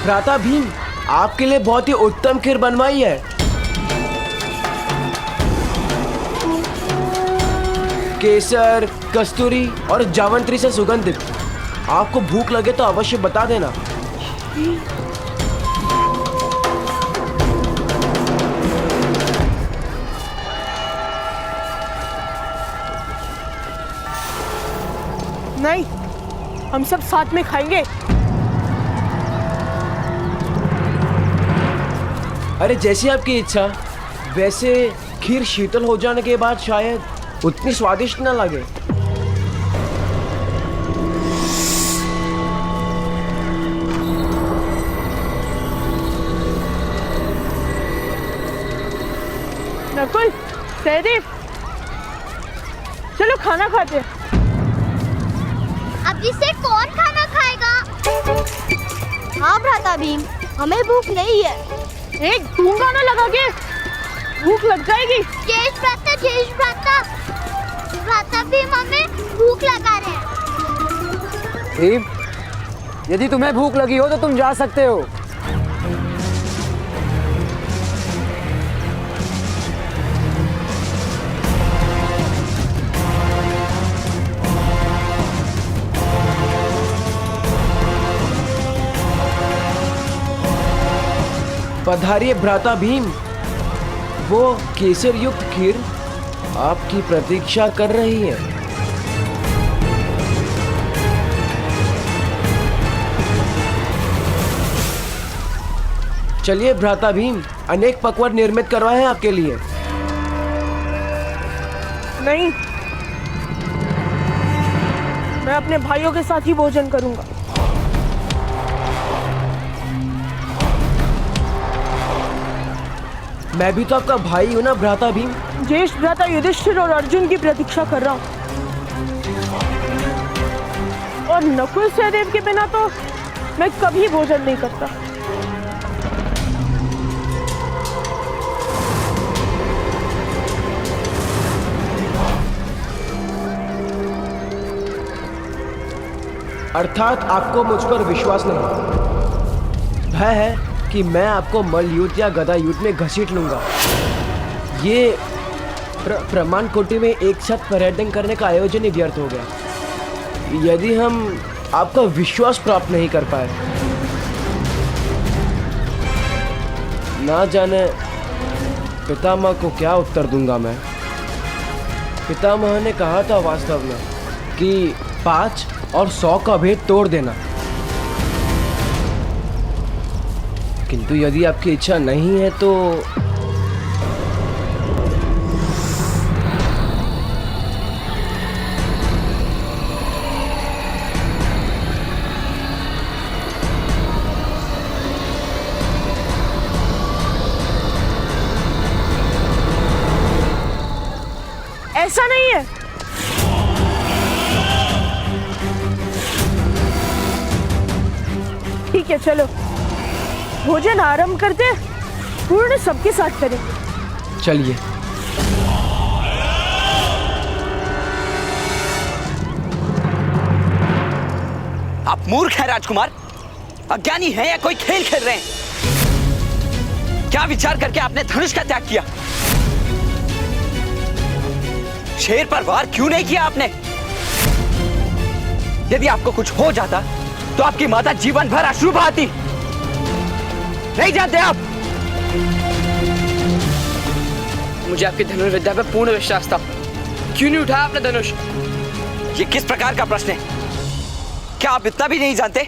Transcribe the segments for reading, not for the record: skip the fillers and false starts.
भ्राता भीम, आपके लिए बहुत ही उत्तम खीर बनवाई है। केसर, कस्तूरी और जावंत्री से सुगंधित। आपको भूख लगे तो अवश्य बता देना। नहीं, हम सब साथ में खाएंगे। अरे जैसी आपकी इच्छा। वैसे खीर शीतल हो जाने के बाद शायद उतनी स्वादिष्ट न लगे। नकुल, सहदेव, चलो खाना खाते। अब इसे कौन खाना खाएगा? हाँ भ्राता भीम, हमें भूख नहीं है। एक गूंगा ना लगा के, भूख लग जाएगी। जेश भ्राता, भ्राता भीम हमें भूख लगा रहे हैं। भीम, यदि तुम्हें भूख लगी हो तो तुम जा सकते हो। पधारिए भ्राता भीम। वो केसर युक्त खीर आपकी प्रतीक्षा कर रही है। चलिए भ्राता भीम, अनेक पकवान निर्मित करवाए हैं आपके लिए। नहीं, मैं अपने भाइयों के साथ ही भोजन करूंगा। मैं भी तो आपका भाई हूं ना भ्राता भीम। ज्येष्ठ भ्राता युधिष्ठिर और अर्जुन की प्रतीक्षा कर रहा हूँ, और नकुल सहदेव के बिना तो मैं कभी भोजन नहीं करता। अर्थात आपको मुझ पर विश्वास नहीं। भय है कि मैं आपको मल्ल युद्ध या गदा युद्ध में घसीट लूंगा। ये प्रमाण कोटि में एक साथ पर्यटन करने का आयोजन ही व्यर्थ हो गया यदि हम आपका विश्वास प्राप्त नहीं कर पाए। ना जाने पितामह को क्या उत्तर दूंगा मैं। पितामह ने कहा था वास्तव में कि 5 और 100 का भेद तोड़ देना, किंतु यदि आपकी इच्छा नहीं है तो ऐसा नहीं है। ठीक है, चलो भोजन आरंभ करते, पूर्ण सबके साथ करें। चलिए। आप मूर्ख हैं राजकुमार, अज्ञानी हैं या कोई खेल खेल रहे हैं? क्या विचार करके आपने धनुष का त्याग किया? शेर पर वार क्यों नहीं किया आपने? यदि आपको कुछ हो जाता तो आपकी माता जीवन भर अश्रु बहाती। नहीं जानते आप? मुझे आपकी धनुर्विद्या पर पूर्ण विश्वास था, क्यों नहीं उठाया आपने धनुष? ये किस प्रकार का प्रश्न है? क्या आप इतना भी नहीं जानते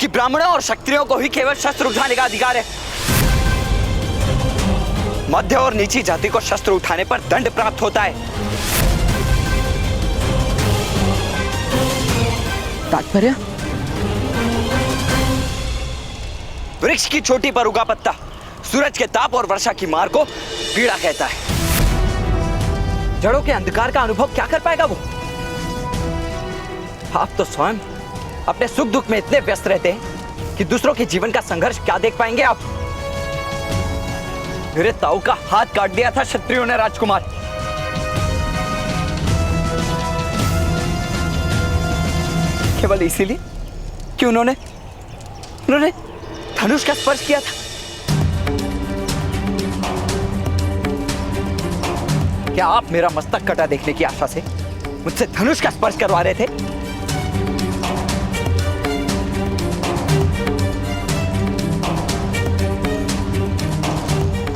कि ब्राह्मणों और क्षत्रियों को ही केवल शस्त्र उठाने का अधिकार है? मध्य और नीची जाति को शस्त्र उठाने पर दंड प्राप्त होता है। तात्पर्य? वृक्ष की चोटी पर उगा पत्ता सूरज के ताप और वर्षा की मार को पीड़ा कहता है। जड़ों के अंधकार का अनुभव क्या कर पाएगा वो? आप तो स्वयं अपने सुख दुख में इतने व्यस्त रहते हैं कि दूसरों के जीवन का संघर्ष क्या देख पाएंगे आप? मेरे ताऊ का हाथ काट दिया था क्षत्रियों ने राजकुमार। केवल इसीलिए कि उन्होंने धनुष का स्पर्श किया था? क्या आप मेरा मस्तक कटा देखने की आशा से मुझसे धनुष का स्पर्श करवा रहे थे?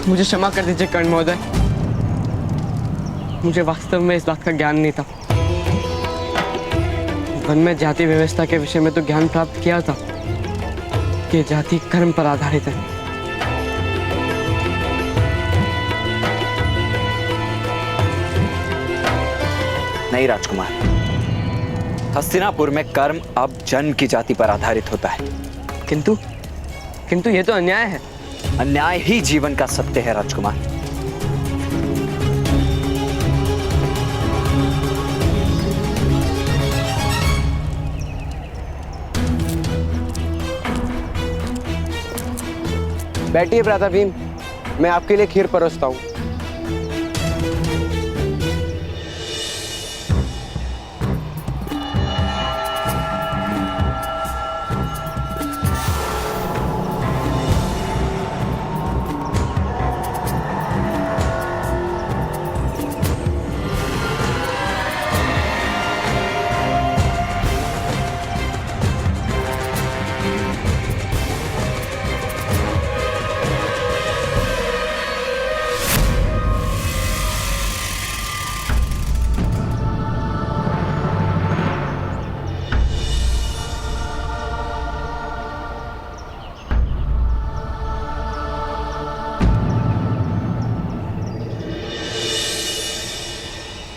मुझे क्षमा कर दीजिए कर्ण महोदय, मुझे वास्तव में इस बात का ज्ञान नहीं था। वन में जाति व्यवस्था के विषय में तो ज्ञान प्राप्त किया था कि जाति कर्म पर आधारित है। नहीं राजकुमार, हस्तिनापुर में कर्म अब जन्म की जाति पर आधारित होता है। किंतु ये तो अन्याय है। अन्याय ही जीवन का सत्य है राजकुमार। बैठिए भ्राता भीम, मैं आपके लिए खीर परोसता हूँ।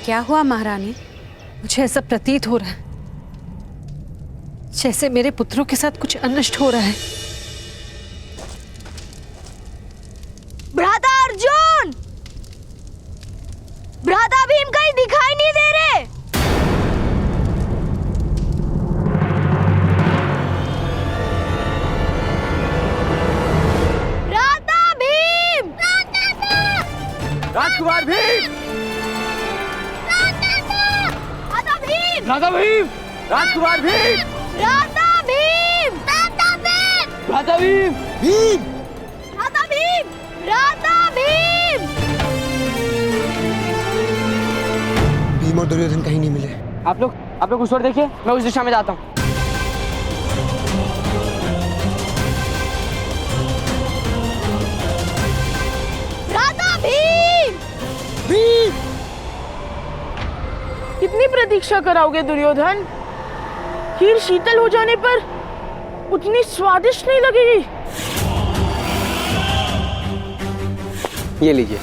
क्या हुआ महारानी? मुझे ऐसा प्रतीत हो रहा है जैसे मेरे पुत्रों के साथ कुछ अनिष्ट हो रहा है। भ्राता अर्जुन, भ्राता भीम कहीं दिखाई नहीं दे रहे। भ्राता भीम, राजकुमार भीम, राधा भीम, राजकुमार भीम, भ्राता भीम, भ्राता भीम, राधा भीम, भीम। भ्राता भीम, भ्राता भीम। भीम और दुर्योधन कहीं नहीं मिले। आप लोग उस ओर देखिए, मैं उस दिशा में जाता हूँ। भ्राता भीम, भीम। कितनी प्रतीक्षा कराओगे दुर्योधन? खीर शीतल हो जाने पर उतनी स्वादिष्ट नहीं लगेगी। ये लीजिए।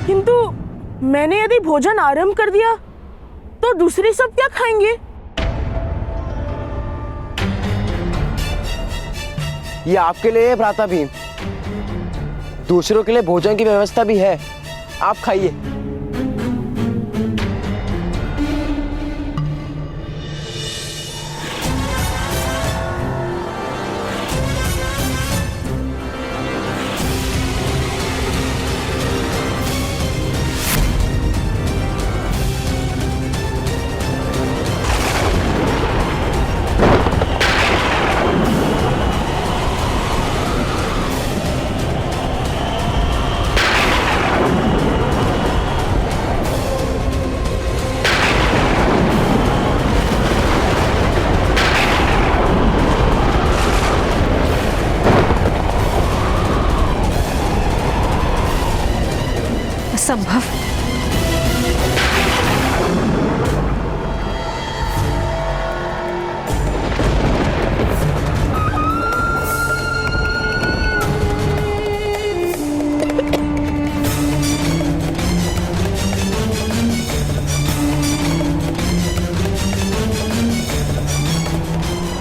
किंतु मैंने यदि भोजन आरंभ कर दिया तो दूसरे सब क्या खाएंगे? ये आपके लिए है भ्राता भीम, दूसरों के लिए भोजन की व्यवस्था भी है, आप खाइए। असंभव।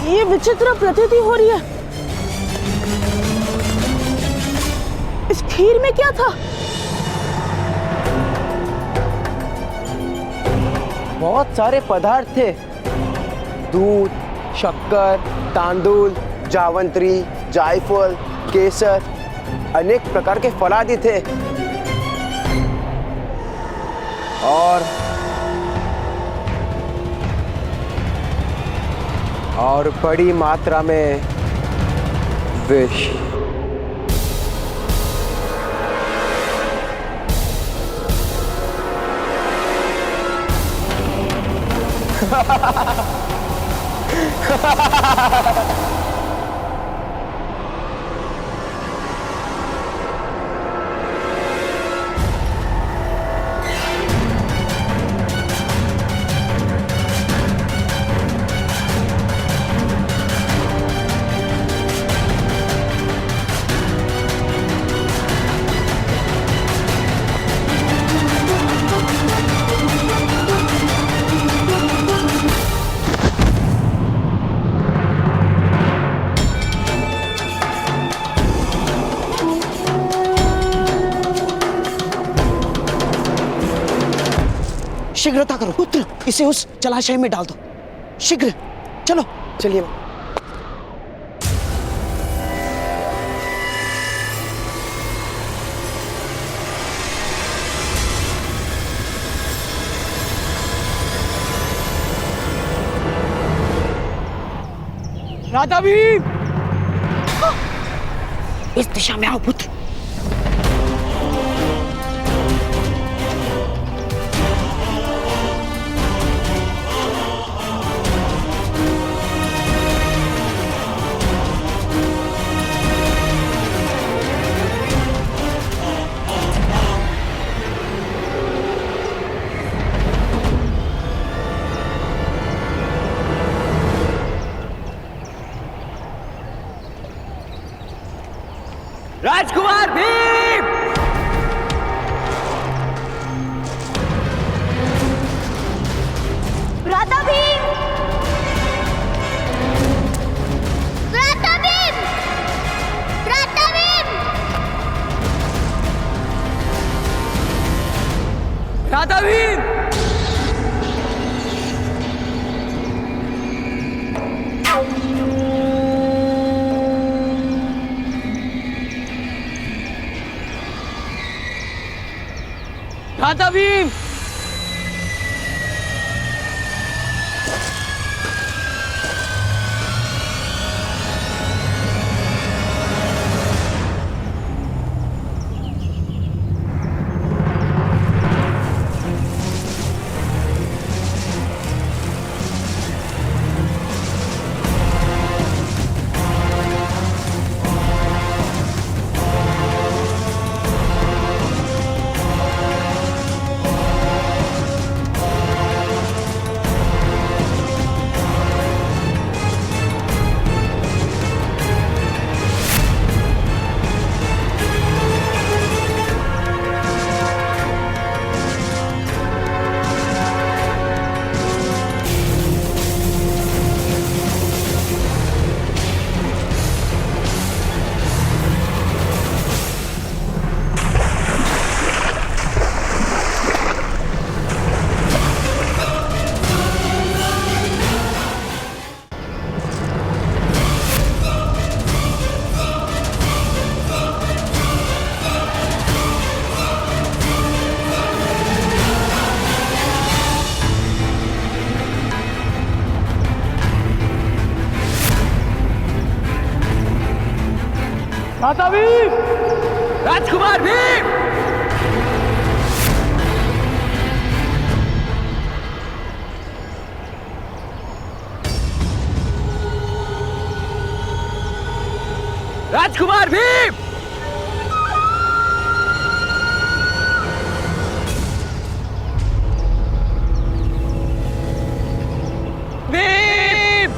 ये विचित्र प्रतीति हो रही है। इस खीर में क्या था? बहुत सारे पदार्थ थे दूध, शक्कर, तांदूल, जावंत्री, जायफल, केसर, अनेक प्रकार के फल आदि थे। और बड़ी मात्रा में विष। शीघ्रता करो पुत्र, इसे उस जलाशय में डाल दो। शीघ्र चलो। चलिए। राधा भीम, इस दिशा में आओ पुत्र। राजकुमार भीम! भ्राता भीम! भ्राता भीम! भ्राता भीम! राधा भीम, राधा भीम, राधा भीम, राजकुमार भीम! राजकुमार भीम! भीम!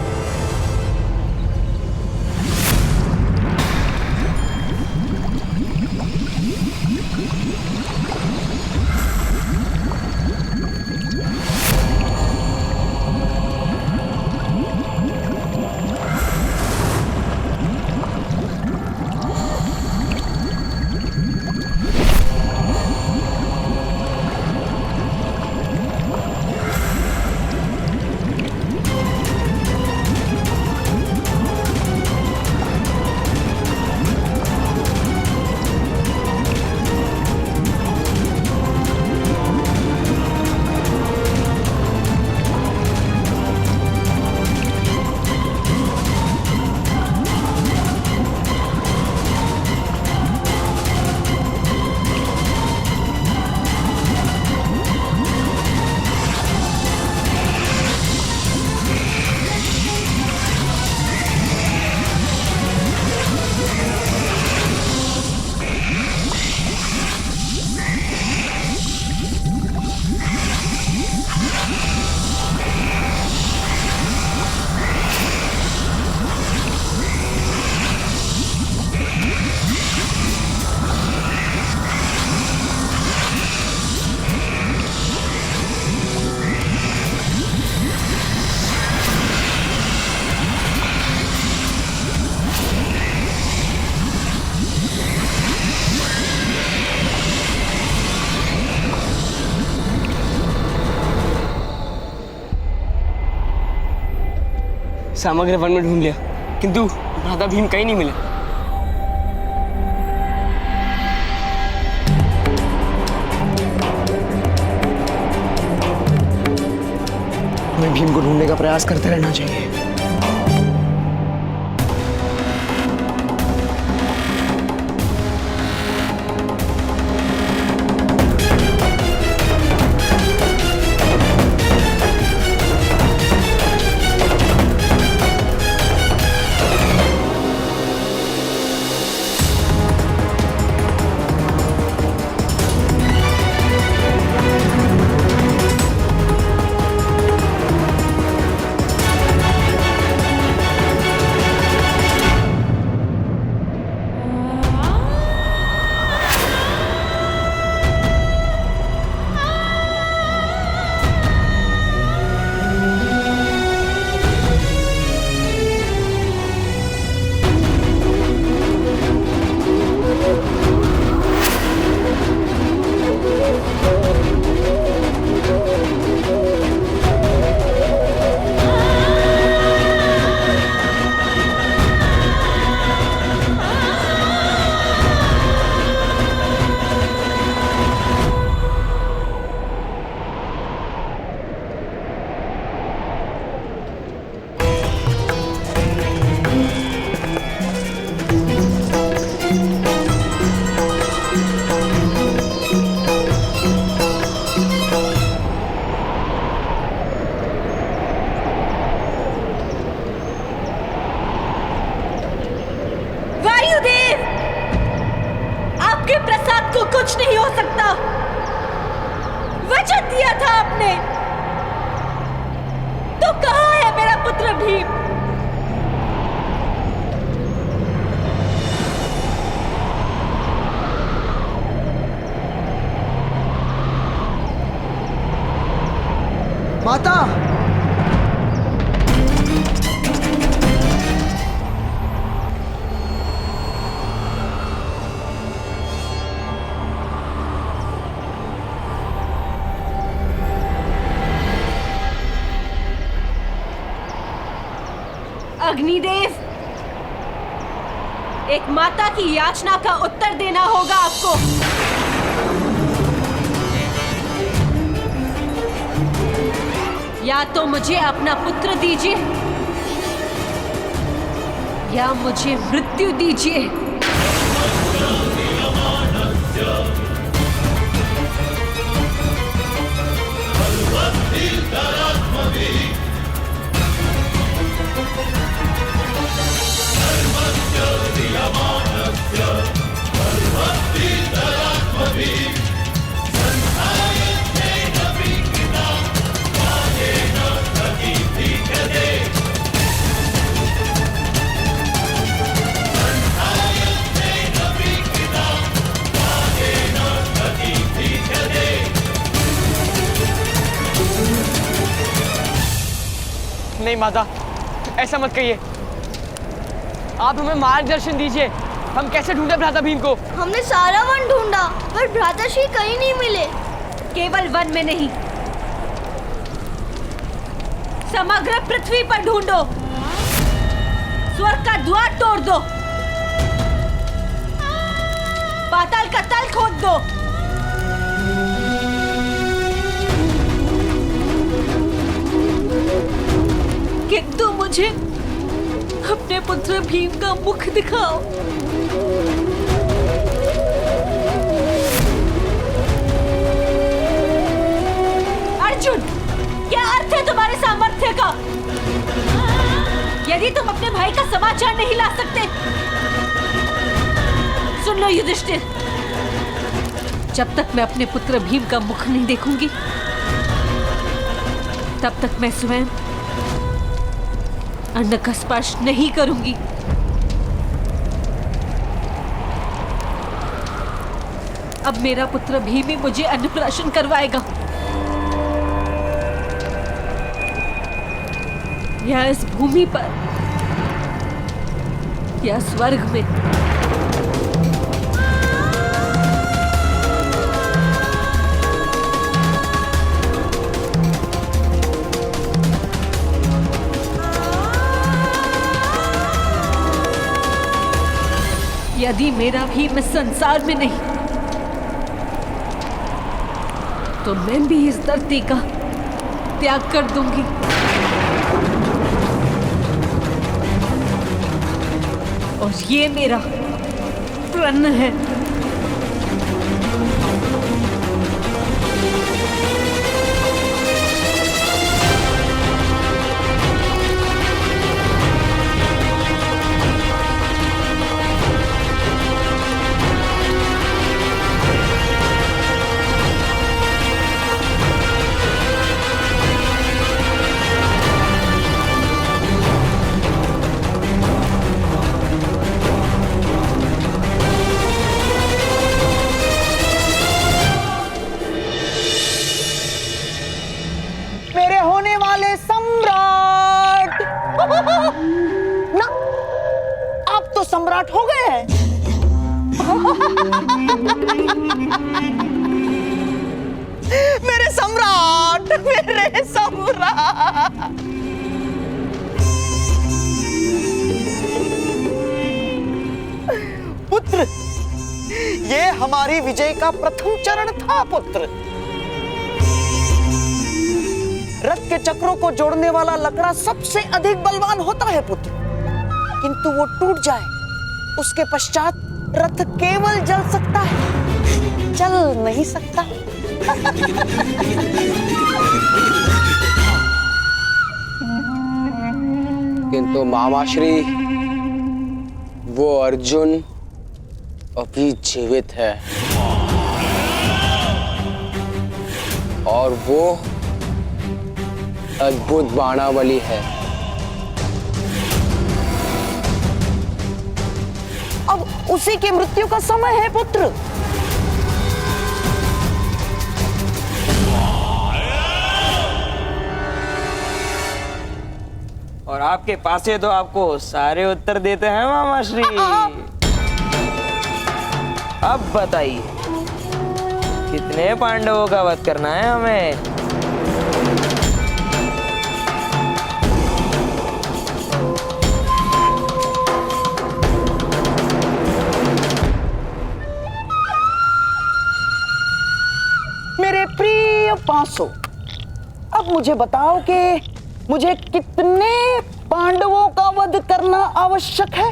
समग्र वन में ढूंढ लिया, किंतु भ्राता भीम कहीं नहीं मिले। हमें भीम को ढूंढने का प्रयास करते रहना चाहिए। कुछ नहीं हो सकता। वचन दिया था आपने, तो कहाँ है मेरा पुत्र भीम? माता, अग्निदेव, एक माता की याचना का उत्तर देना होगा आपको। या तो मुझे अपना पुत्र दीजिए या मुझे मृत्यु दीजिए। नहीं माता, ऐसा मत कहिए। आप हमें मार्गदर्शन दीजिए, हम कैसे ढूंढे भ्राता भीम को? हमने सारा वन ढूंढा पर भ्राताश्री कहीं नहीं मिले। केवल वन में नहीं, समग्र पृथ्वी पर ढूंढो। स्वर्ग का द्वार तोड़ दो, पाताल का तल खोद दो। किंतु मुझे अपने पुत्र भीम का मुख दिखाओ। अर्जुन, क्या अर्थ है तुम्हारे सामर्थ्य का? यदि तुम अपने भाई का समाचार नहीं ला सकते, सुन लो युधिष्ठिर, जब तक मैं अपने पुत्र भीम का मुख नहीं देखूंगी, तब तक मैं स्वयं अन्न का स्पर्श नहीं करूंगी। अब मेरा पुत्र भीम ही मुझे अन्नप्राशन करवाएगा, या इस भूमि पर या स्वर्ग में। यदि मेरा भीम इस संसार में नहीं तो मैं भी इस धरती का त्याग कर दूंगी। और ये मेरा प्रण है। मेरे होने वाले सम्राट ना, आप तो सम्राट हो गए हैं। मेरे सम्राट, मेरे सम्राट। पुत्र, ये हमारी विजय का प्रथम चरण था पुत्र। रथ के चक्रों को जोड़ने वाला लकड़ा सबसे अधिक बलवान होता है पुत्र, किंतु वो टूट जाए उसके पश्चात रथ केवल जल सकता है, चल नहीं सकता। किंतु मामाश्री, वो अर्जुन अभी जीवित है और वो अद्भुत बाणावली है। अब उसी की मृत्यु का समय है पुत्र। और आपके पास है तो आपको सारे उत्तर देते हैं मामाश्री। अब बताइए कितने पांडवों का वध करना है हमें? मेरे प्रिय पांसों, अब मुझे बताओ कि मुझे कितने पांडवों का वध करना आवश्यक है?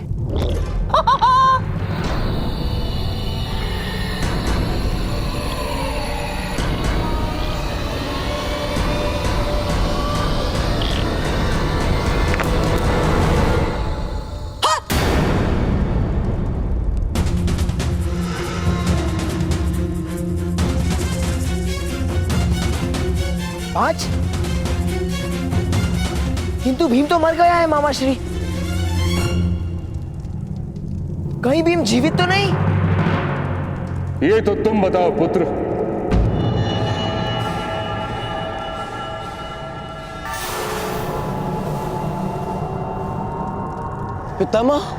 पांच? किंतु भीम तो मर गया है मामाश्री। कहीं भीम जीवित तो नहीं? ये तो तुम बताओ पुत्र। पितामह,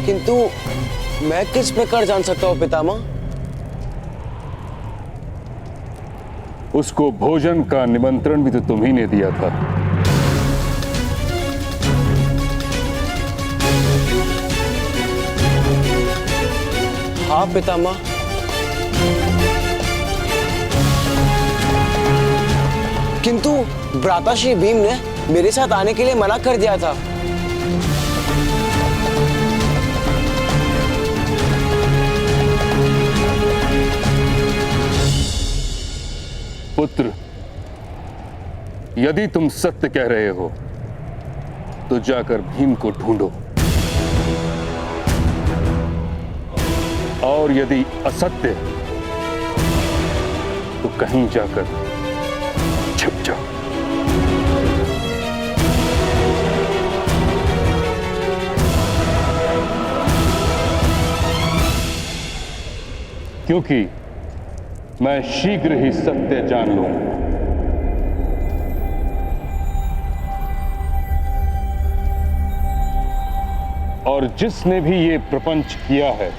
किंतु मैं किस प्रकार जान सकता हूँ पितामह? उसको भोजन का निमंत्रण भी तो तुम ही ने दिया था। हाँ पितामह, किंतु भ्राता श्री भीम ने मेरे साथ आने के लिए मना कर दिया था। पुत्र, यदि तुम सत्य कह रहे हो तो जाकर भीम को ढूंढो, और यदि असत्य तो कहीं जाकर छिप जाओ। क्योंकि मैं शीघ्र ही सत्य जान लूंगा। और जिसने भी ये प्रपंच किया है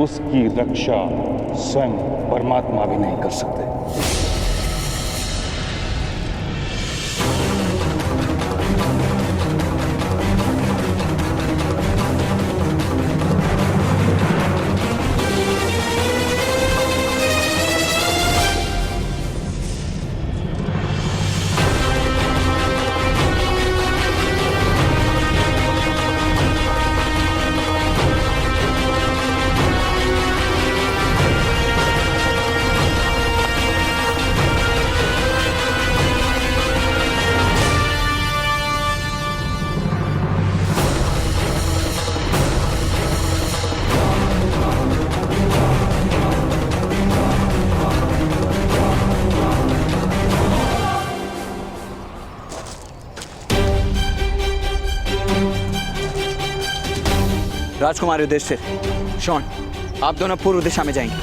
उसकी रक्षा स्वयं परमात्मा भी नहीं कर सकते। राजकुमार युधिष्ठिर, शॉन, आप दोनों पूर्व दिशा में जाएंगे।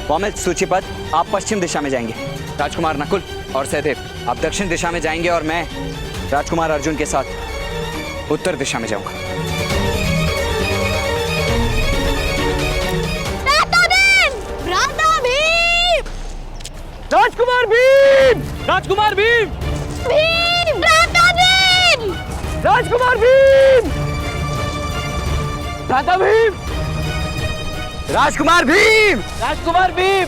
पौमिल, सूचीपद, आप पश्चिम दिशा में जाएंगे। राजकुमार नकुल और सहदेव, आप दक्षिण दिशा में जाएंगे और मैं राजकुमार अर्जुन के साथ उत्तर दिशा में जाऊंगा। राजकुमार भीम! राजकुमार भीम! राजकुमार भीम! भ्राता भीम! राजकुमार भीम! राजकुमार भीम!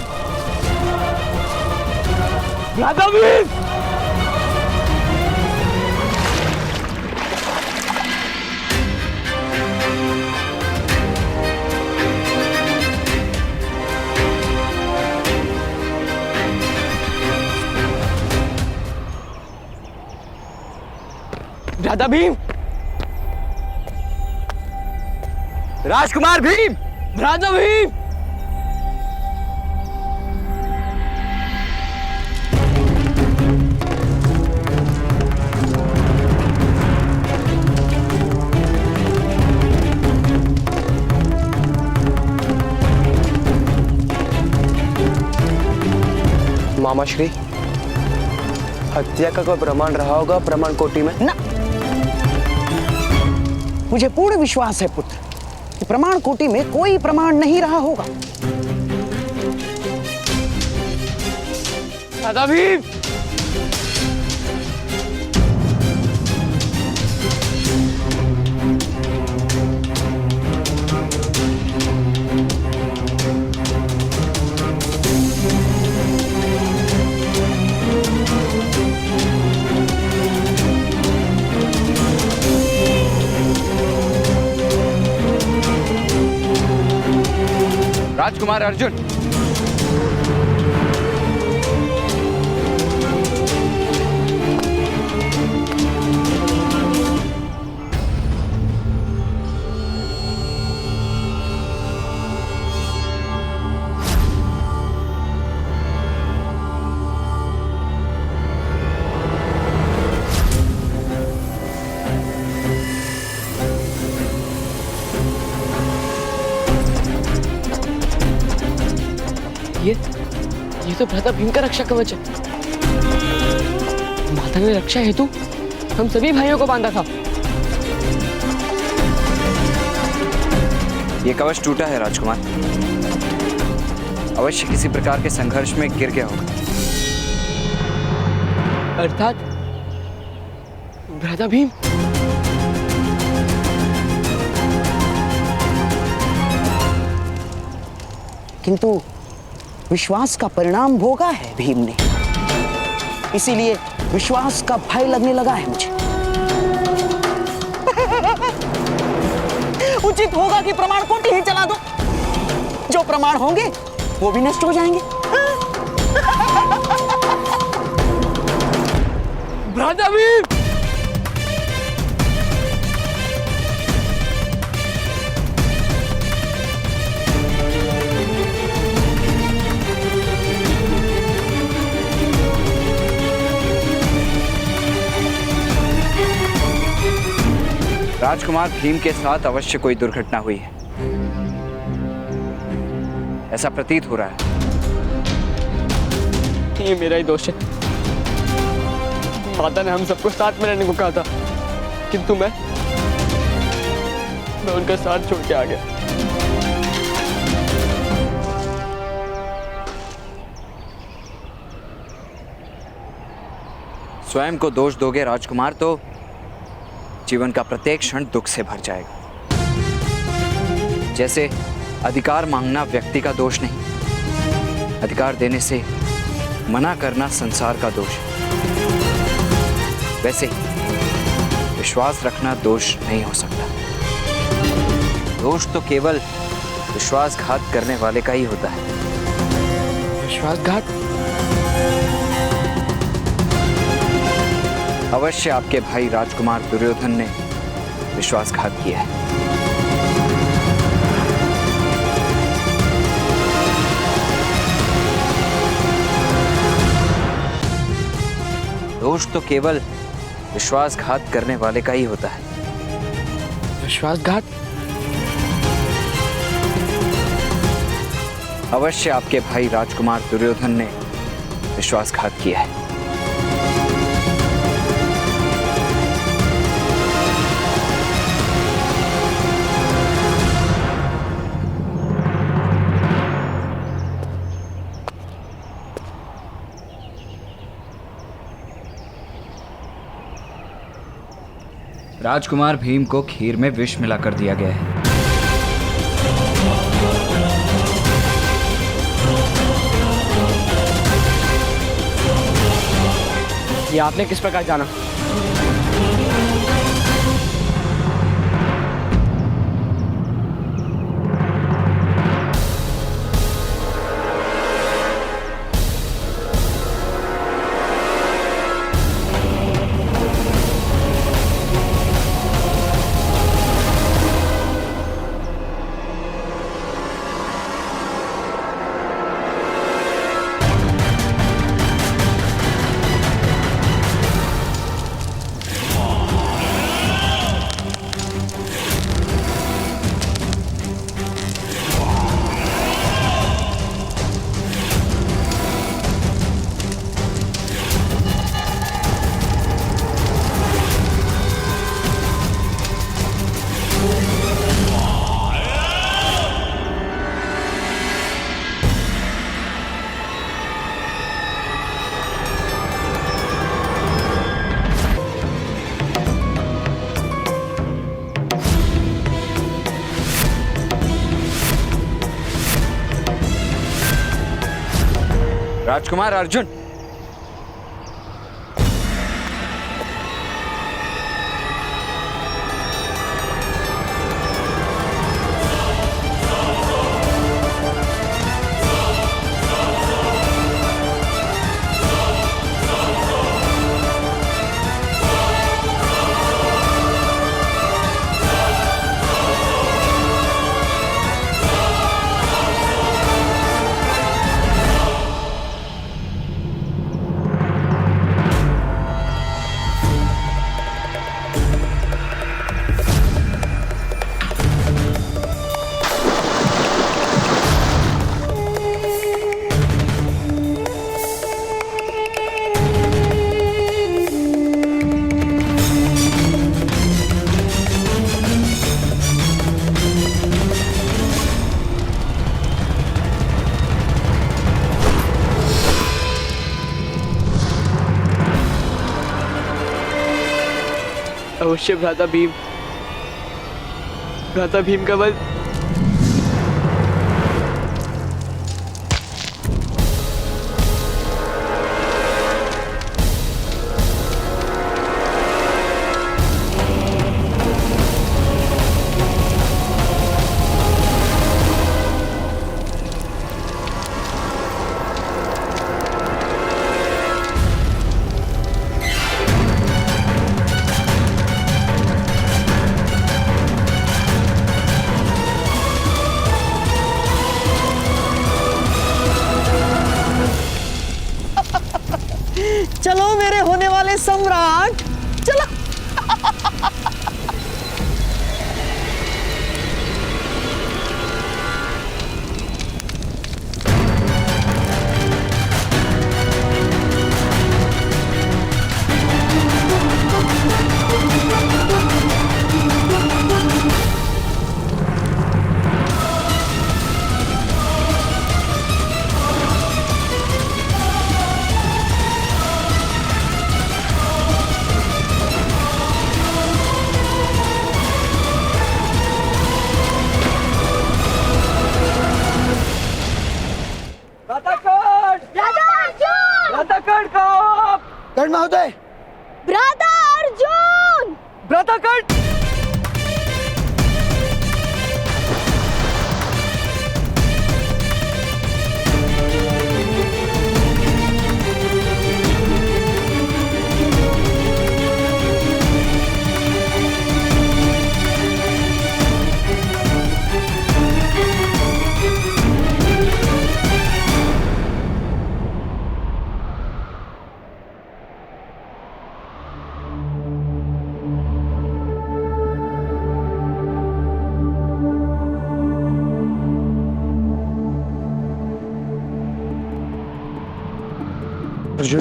भ्राता भीम! भ्राता भीम! राजकुमार भीम! भ्राता भीम! मामा श्री, हत्या का कोई प्रमाण रहा होगा प्रमाण कोटि में? ना, मुझे पूर्ण विश्वास है पुत्र कि प्रमाण कोटि में कोई प्रमाण नहीं रहा होगा। भ्राता भीम! राजकुमार अर्जुन, ये तो भ्राता भीम का रक्षा कवच है। माता ने रक्षा हेतु हम सभी भाइयों को बांधा था। ये कवच टूटा है राजकुमार, अवश्य किसी प्रकार के संघर्ष में गिर गया होगा। अर्थात भ्राता भीम किंतु विश्वास का परिणाम भोगा है भीम ने, इसीलिए विश्वास का भय लगने लगा है मुझे। उचित होगा कि प्रमाण कोटि ही चला दो। जो प्रमाण होंगे वो भी नष्ट हो जाएंगे। राजकुमार भीम के साथ अवश्य कोई दुर्घटना हुई है, ऐसा प्रतीत हो रहा है। ये मेरा ही दोष है। माता ने हम सबको साथ में रहने को कहा था, किंतु मैं उनका साथ छोड़ के आ गया। स्वयं को दोष दोगे राजकुमार तो जीवन का प्रत्येक क्षण दुख से भर जाएगा। जैसे अधिकार मांगना व्यक्ति का दोष नहीं, अधिकार देने से मना करना संसार का दोष है, वैसे ही विश्वास रखना दोष नहीं हो सकता। दोष तो केवल विश्वासघात करने वाले का ही होता है। विश्वासघात? अवश्य आपके भाई राजकुमार दुर्योधन ने विश्वासघात किया है। दोष तो केवल विश्वासघात करने वाले का ही होता है। विश्वासघात? अवश्य आपके भाई राजकुमार दुर्योधन ने विश्वासघात किया है। राजकुमार भीम को खीर में विष मिला कर दिया गया है। ये आपने किस प्रकार जाना? राजकुमार अर्जुन, अवश्य भ्राता भीम का वध चलो मेरे होने वाले सम्राट, चलो। कर्ण महोदय! भ्राता अर्जुन! भ्राता कर्ण! अर्जुन,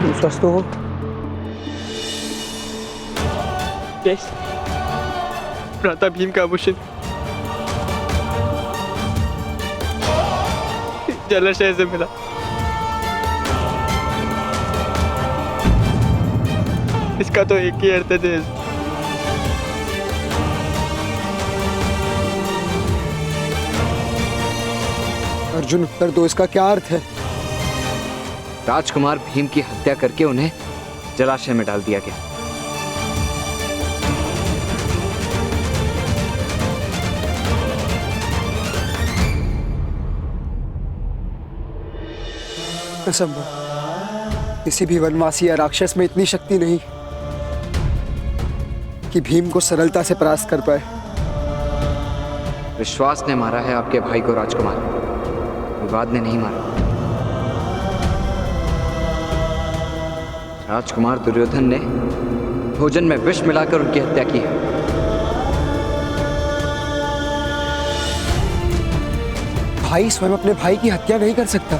तुम स्वस्थ हो? यस, भ्राता भीम का आभूषण जलाशय से मिला। इसका तो एक ही अर्थ है देश। अर्जुन, उत्तर दो, इसका क्या अर्थ है? राजकुमार भीम की हत्या करके उन्हें जलाशय में डाल दिया गया। असंभव। किसी भी वनवासी या राक्षस में इतनी शक्ति नहीं कि भीम को सरलता से परास्त कर पाए। विश्वास ने मारा है आपके भाई को राजकुमार, विवाद ने नहीं मारा। राजकुमार दुर्योधन ने भोजन में विष मिलाकर उनकी हत्या की है। भाई स्वयं अपने भाई की हत्या नहीं कर सकता।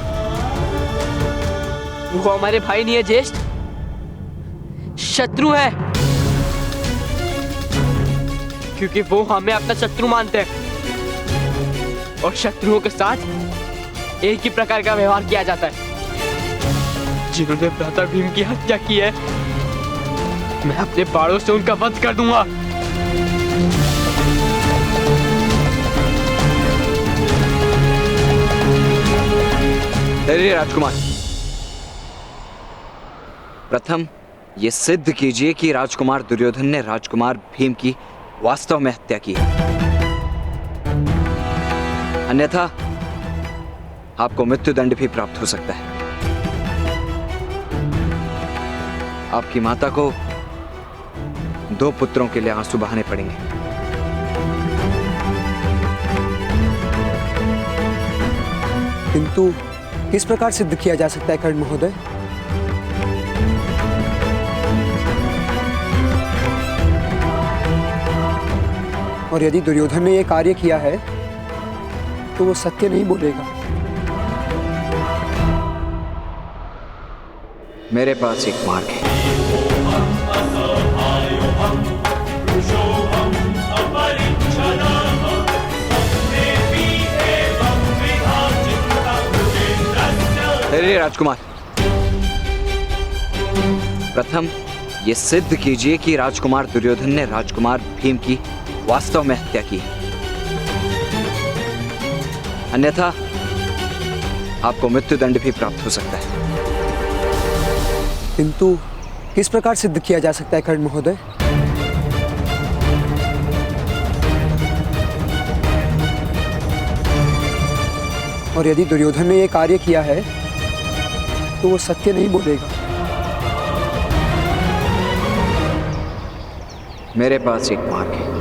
वो हमारे भाई नहीं है ज्येष्ठ, शत्रु है। क्योंकि वो हमें अपना शत्रु मानते हैं और शत्रुओं के साथ एक ही प्रकार का व्यवहार किया जाता है। जिन्होंने भ्राता भीम की हत्या की है, मैं अपने बाणों से उनका वध कर दूंगा। अरे राजकुमार, प्रथम ये सिद्ध कीजिए कि राजकुमार दुर्योधन ने राजकुमार भीम की वास्तव में हत्या की है, अन्यथा आपको मृत्युदंड भी प्राप्त हो सकता है। आपकी माता को 2 पुत्रों के लिए आंसू बहाने पड़ेंगे। किंतु किस प्रकार सिद्ध किया जा सकता है कर्ण महोदय? और यदि दुर्योधन ने यह कार्य किया है तो वो सत्य नहीं बोलेगा। मेरे पास एक मार्ग है। अरे राजकुमार, प्रथम ये सिद्ध कीजिए कि राजकुमार दुर्योधन ने राजकुमार भीम की वास्तव में हत्या की है, अन्यथा आपको मृत्युदंड भी प्राप्त हो सकता है। किंतु किस प्रकार सिद्ध किया जा सकता है कर्ण महोदय? और यदि दुर्योधन ने यह कार्य किया है तो वो सत्य नहीं बोलेगा। मेरे पास एक मार्ग है।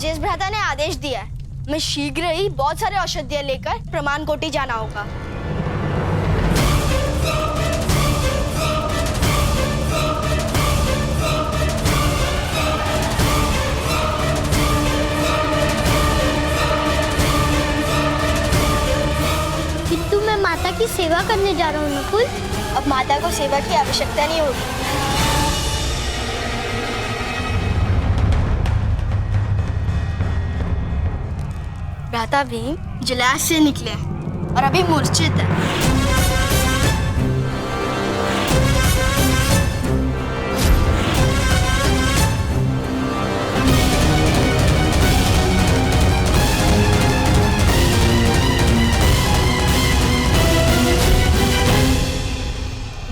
जेस भ्राता ने आदेश दिया है, मैं शीघ्र ही बहुत सारे औषधियां लेकर प्रमाण कोटि जाना होगा। किंतु मैं माता की सेवा करने जा रहा हूँ नकुल। अब माता को सेवा की आवश्यकता नहीं होगी। भ्राता भीम जलाशय से निकले और अभी मूर्छित है।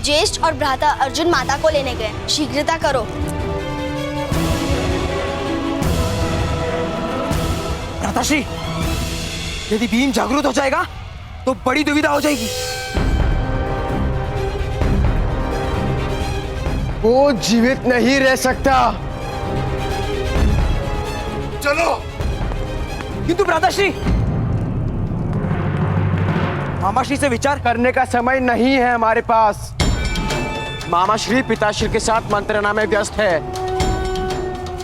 ज्येष्ठ और भ्राता अर्जुन माता को लेने गए, शीघ्रता करो। भ्राताश्री, यदि भीम जागरूक हो जाएगा तो बड़ी दुविधा हो जाएगी। वो जीवित नहीं रह सकता। चलो। किंतु भ्राताश्री, मामाश्री से विचार करने का समय नहीं है हमारे पास। मामाश्री पिताश्री के साथ मंत्रणा में व्यस्त है।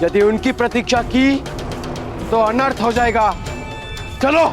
यदि उनकी प्रतीक्षा की तो अनर्थ हो जाएगा। चलो।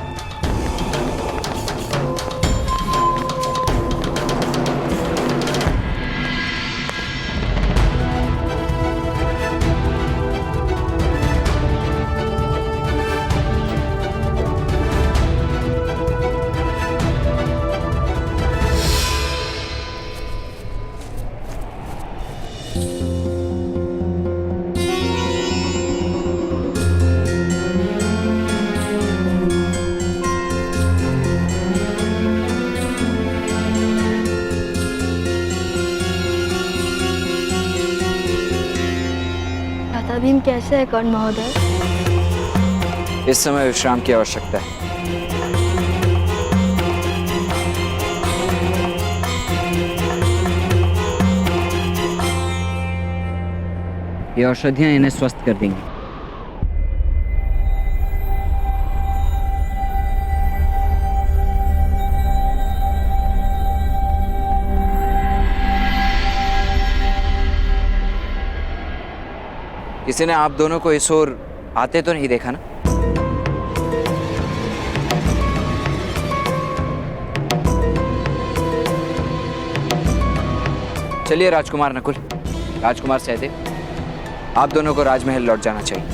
भीम कैसे है कर्ण महोदय? इस समय विश्राम की आवश्यकता है। ये औषधियां इन्हें स्वस्थ कर देंगी। किसी ने आप दोनों को इस ओर आते तो नहीं देखा ना? चलिए राजकुमार नकुल, राजकुमार सहदेव, आप दोनों को राजमहल लौट जाना चाहिए।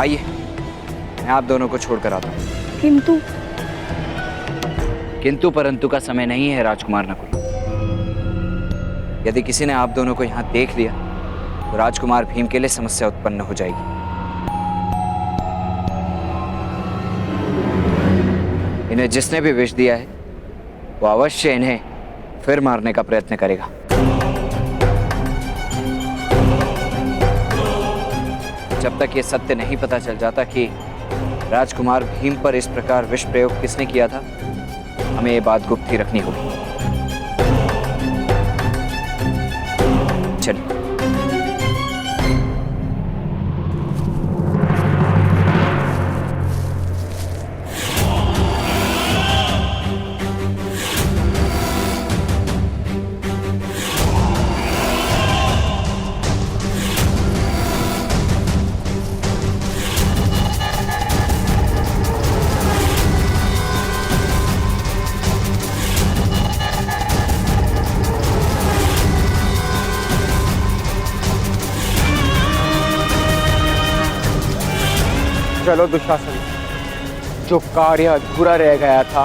आइए, मैं आप दोनों को छोड़कर आता हूं। किंतु परंतु का समय नहीं है राजकुमार नकुल। यदि किसी ने आप दोनों को यहां देख लिया तो राजकुमार भीम के लिए समस्या उत्पन्न हो जाएगी। इन्हें जिसने भी विष दिया है वो अवश्य इन्हें फिर मारने का प्रयत्न करेगा। जब तक ये सत्य नहीं पता चल जाता कि राजकुमार भीम पर इस प्रकार विष प्रयोग किसने किया था, हमें ये बात गुप्त ही रखनी होगी। चलिए। चलो दुशासन, जो कार्य अधूरा रह गया था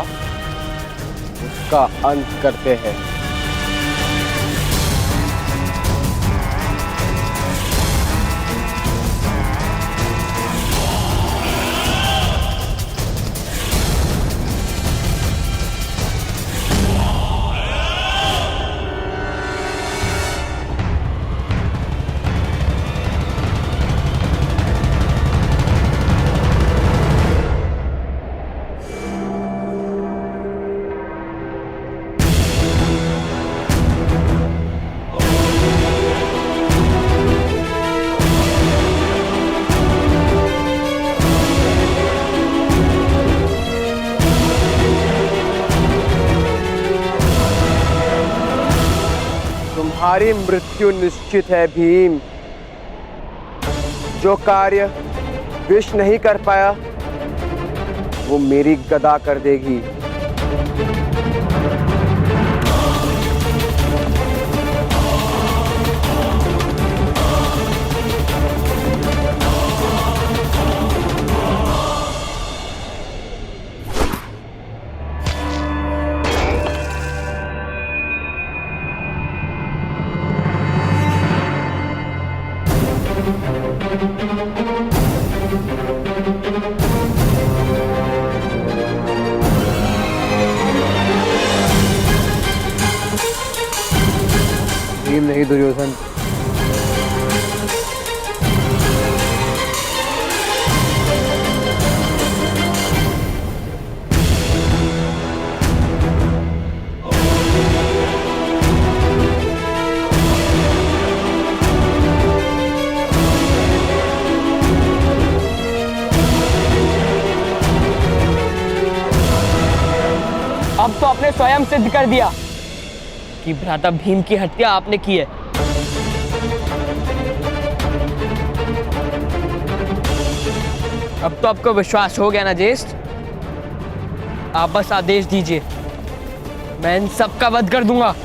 उसका अंत करते हैं। तुम्हारी मृत्यु निश्चित है भीम। जो कार्य विष नहीं कर पाया वो मेरी गदा कर देगी। भीम नहीं दुर्योधन। अब तो आपने स्वयं सिद्ध कर दिया कि भ्राता भीम की हत्या आपने की है। अब तो आपको विश्वास हो गया ना ज्येष्ठ? आप बस आदेश दीजिए, मैं इन सब का वध कर दूंगा।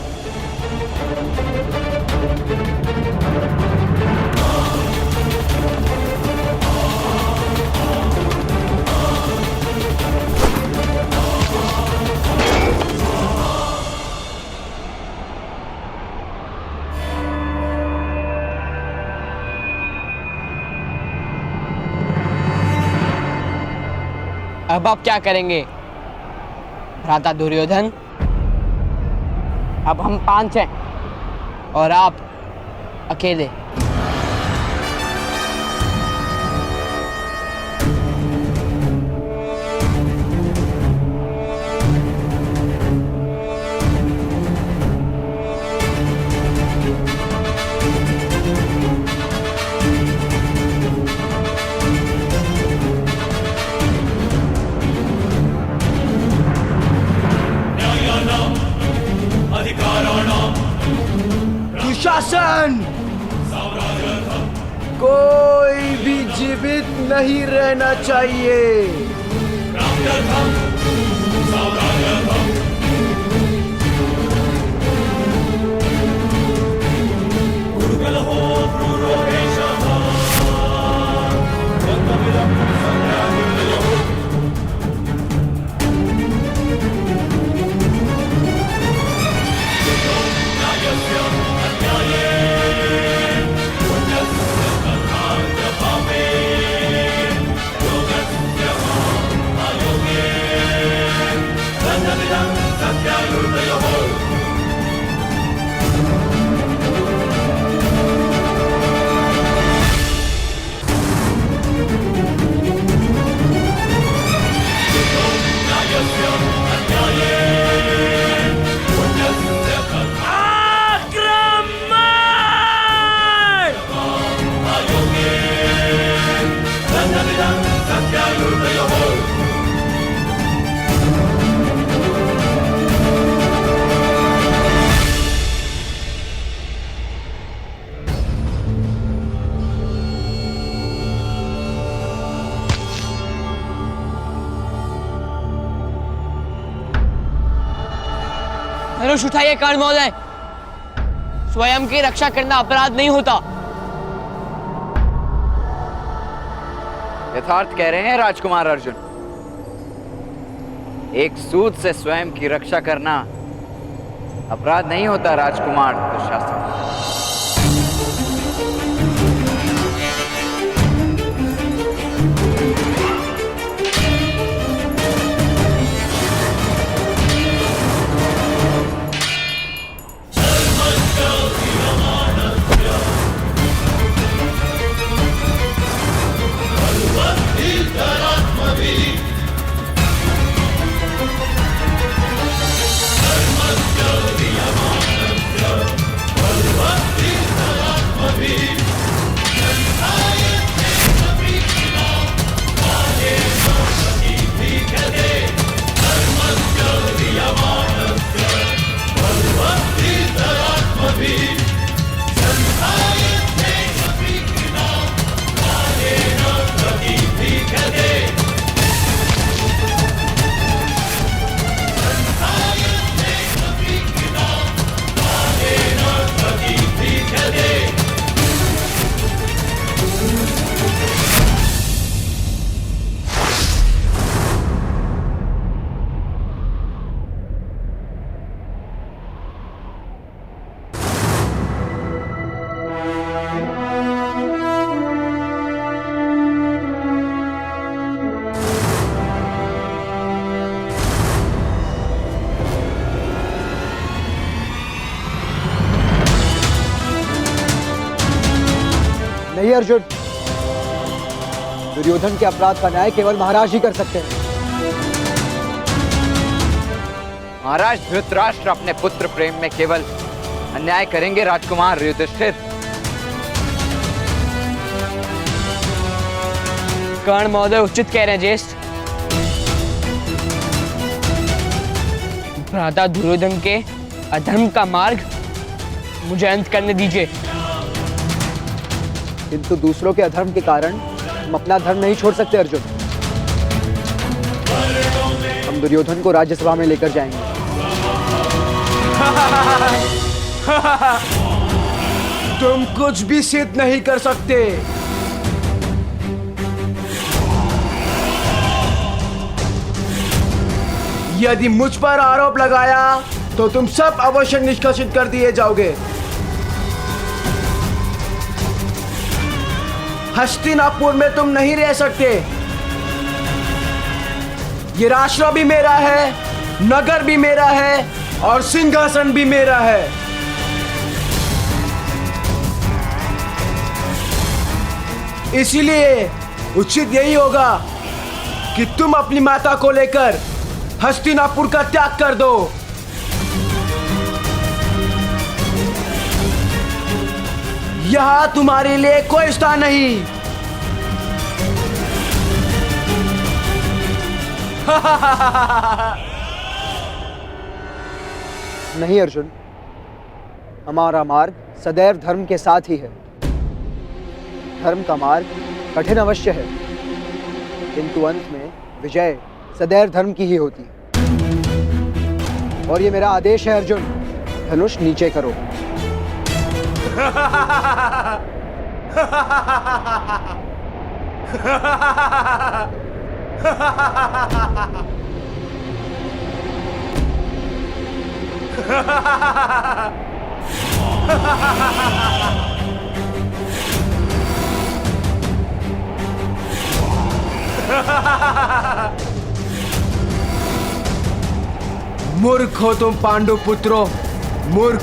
अब आप क्या करेंगे भ्राता दुर्योधन? अब हम 5 हैं और आप अकेले। दुशासन, कोई भी जीवित नहीं रहना चाहिए। धनुष उठाइए कर्ण महोदय, स्वयं की रक्षा करना अपराध नहीं होता। यथार्थ कह रहे हैं राजकुमार अर्जुन। एक सूद से स्वयं की रक्षा करना अपराध नहीं होता राजकुमार दुशासन। नहीं अर्जुन, दुर्योधन के अपराध का न्याय केवल महाराज ही कर सकते हैं। महाराज धृतराष्ट्र अपने पुत्र प्रेम में केवल अन्याय करेंगे राजकुमार युधिष्ठिर। कर्ण महोदय उचित कह रहे हैं ज्येष्ठ। भ्राता दुर्योधन के अधर्म का मार्ग मुझे अंत करने दीजिए। किंतु दूसरों के अधर्म के कारण हम अपना धर्म नहीं छोड़ सकते अर्जुन। हम दुर्योधन को राज्यसभा में लेकर जाएंगे। तुम कुछ भी सिद्ध नहीं कर सकते। यदि मुझ पर आरोप लगाया तो तुम सब अवश्य निष्कासित कर दिए जाओगे। हस्तिनापुर में तुम नहीं रह सकते। ये राष्ट्र भी मेरा है, नगर भी मेरा है और सिंहासन भी मेरा है। इसीलिए उचित यही होगा कि तुम अपनी माता को लेकर हस्तिनापुर का त्याग कर दो। यहां तुम्हारे लिए कोई स्थान नहीं। नहीं अर्जुन, हमारा मार्ग सदैव धर्म के साथ ही है। धर्म का मार्ग कठिन अवश्य है, किंतु अंत में विजय सदैव धर्म की ही होती है। और ये मेरा आदेश है अर्जुन, धनुष नीचे करो। मूर्ख हो तुम पांडु पुत्रों, मूर्ख।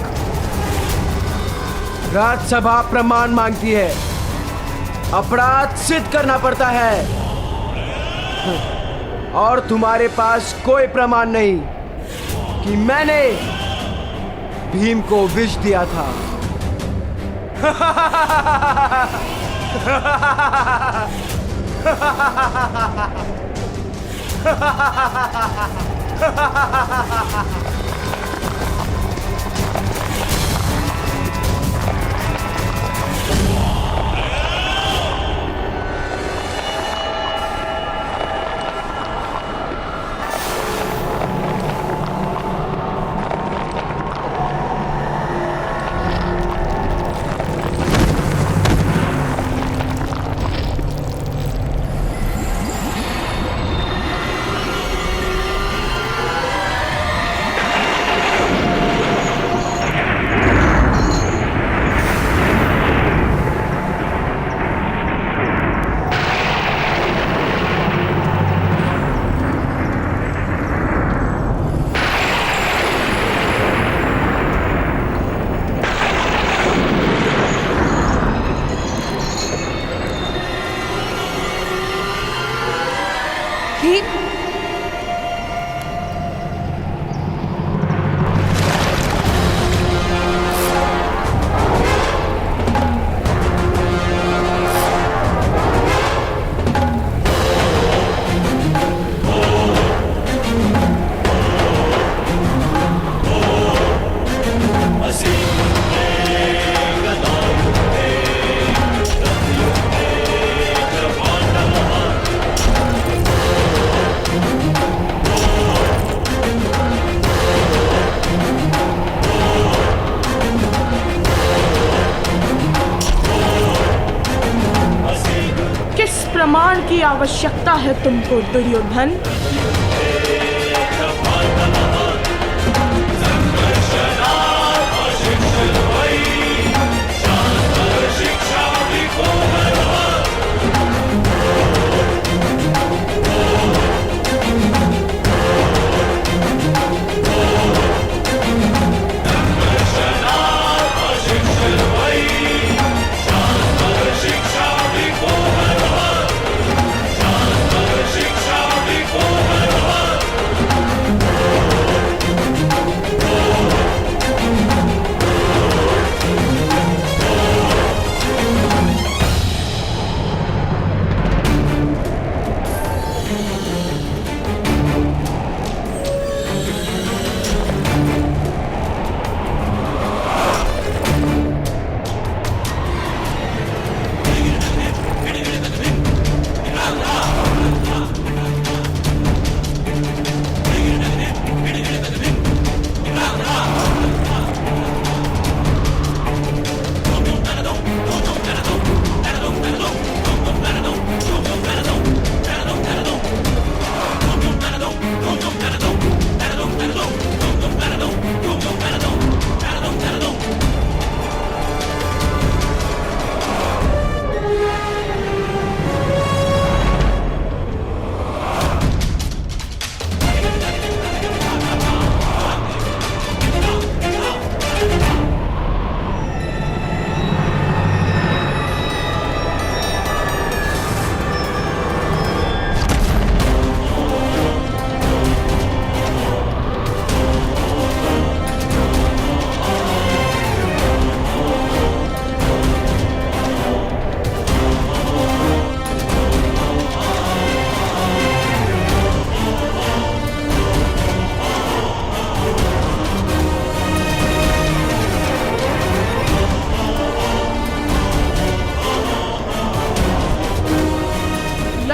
राज्यसभा प्रमाण मांगती है, अपराध सिद्ध करना पड़ता है और तुम्हारे पास कोई प्रमाण नहीं कि मैंने भीम को विष दिया था। प्रमाण की आवश्यकता है तुमको दुर्योधन? शिक्षा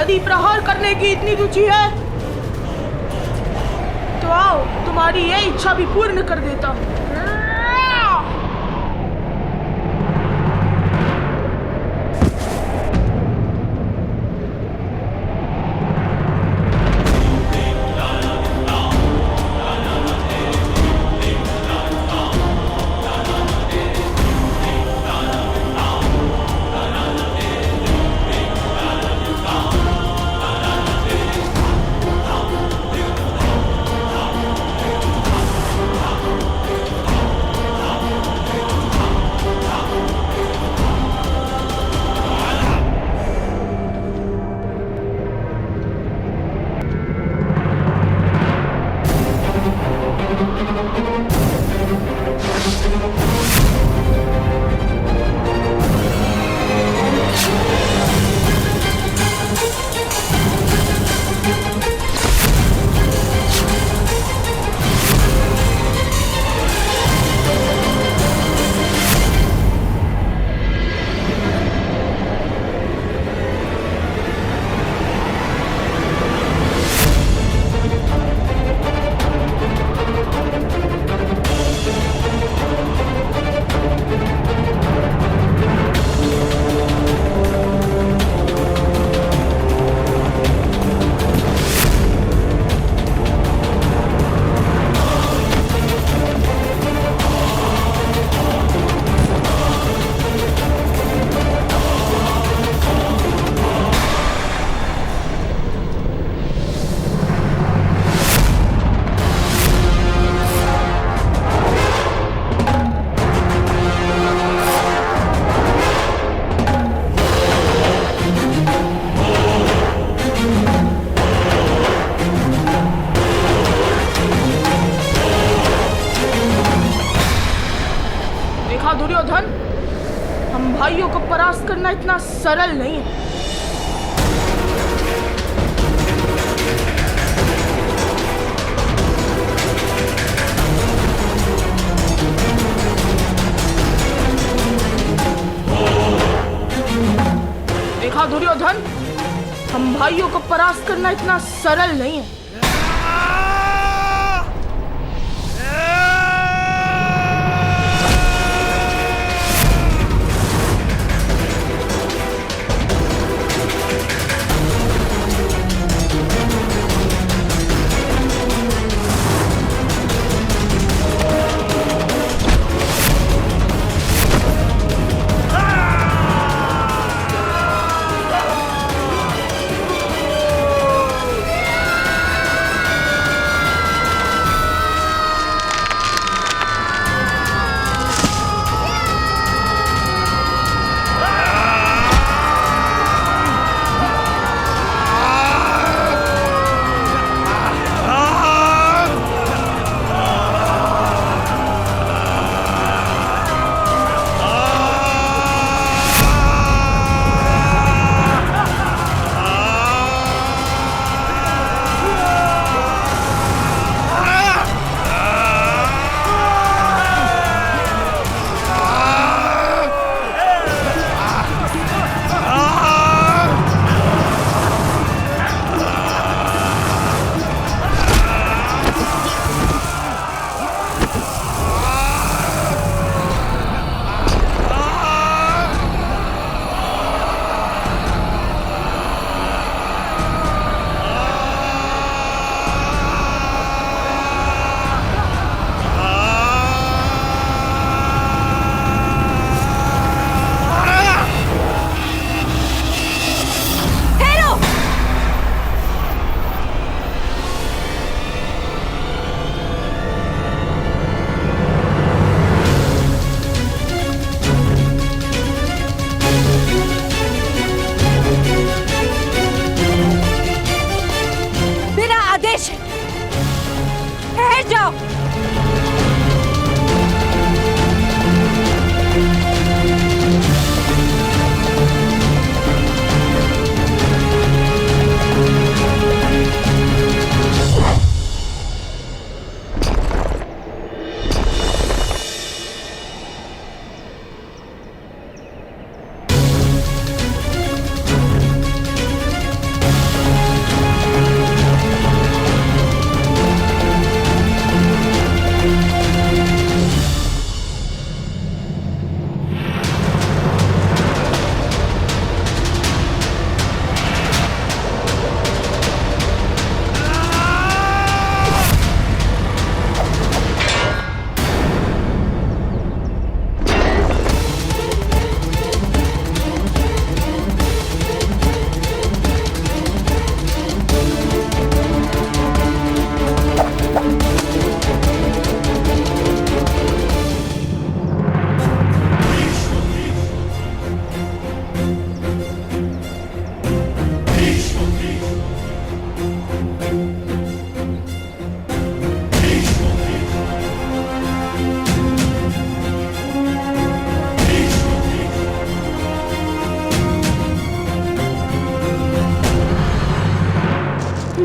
यदि प्रहार करने की इतनी रुचि है तो आओ, तुम्हारी ये इच्छा भी पूर्ण कर देता हूँ। दुर्योधन, हम भाइयों को परास्त करना इतना सरल नहीं है। देखा दुर्योधन, हम भाइयों को परास्त करना इतना सरल नहीं है।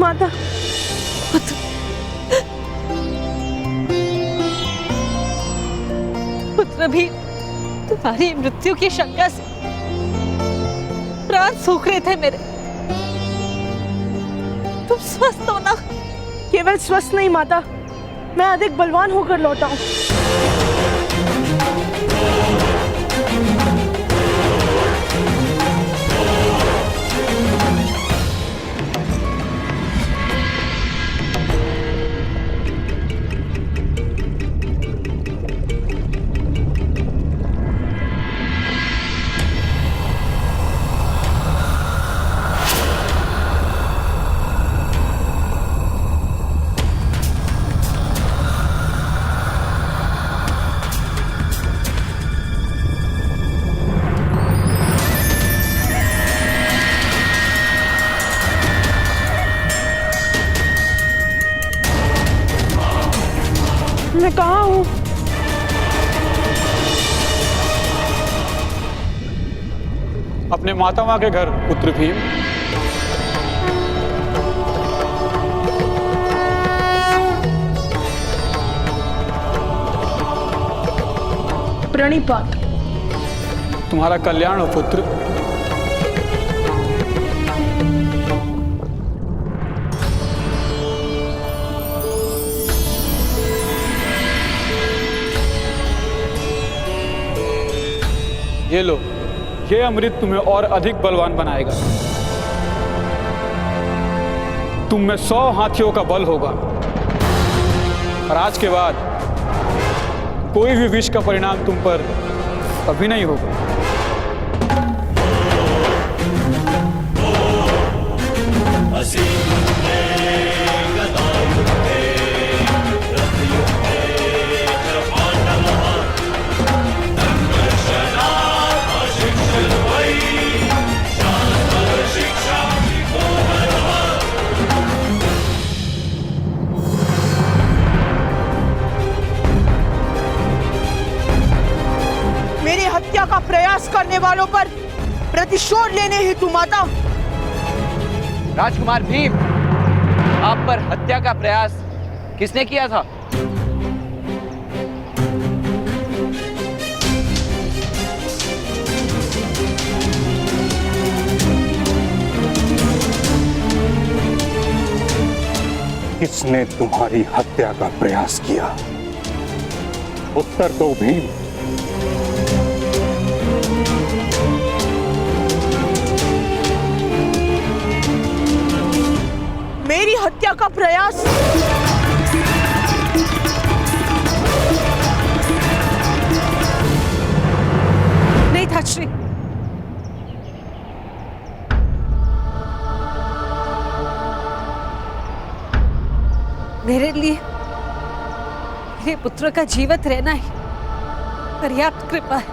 माता। पुत्र भी तुम्हारी मृत्यु की शंका से प्राण सूख रहे थे मेरे। तुम स्वस्थ हो ना? केवल स्वस्थ नहीं माता, मैं अधिक बलवान होकर लौटा हूँ। मैं कहाँ हूँ? अपने मातामह के घर पुत्र भीम। प्रणिपात। तुम्हारा कल्याण हो पुत्र। ये लो, ये अमृत तुम्हें और अधिक बलवान बनाएगा। तुम में 100 हाथियों का बल होगा और आज के बाद कोई भी विष का परिणाम तुम पर कभी नहीं होगा। मेरी हत्या का प्रयास करने वालों पर प्रतिशोध लेने हेतु माता। राजकुमार भीम, आप पर हत्या का प्रयास किसने किया था? किसने तुम्हारी हत्या का प्रयास किया? उत्तर दो भीम। मेरी हत्या का प्रयास नहीं था श्री। मेरे लिए मेरे पुत्र का जीवित रहना ही पर्याप्त कृपा है।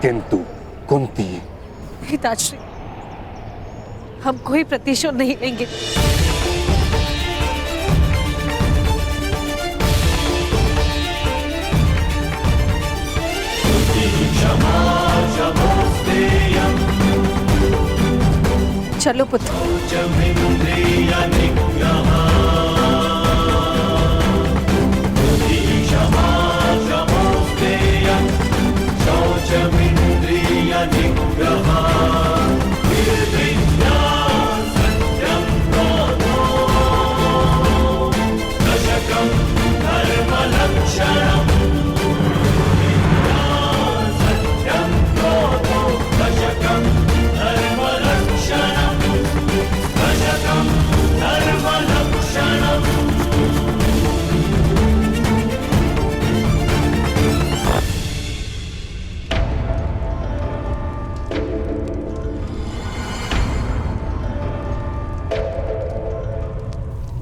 किंतु कुंती, पिताश्री, हम कोई प्रतिशोध नहीं लेंगे। चलो पुत्र।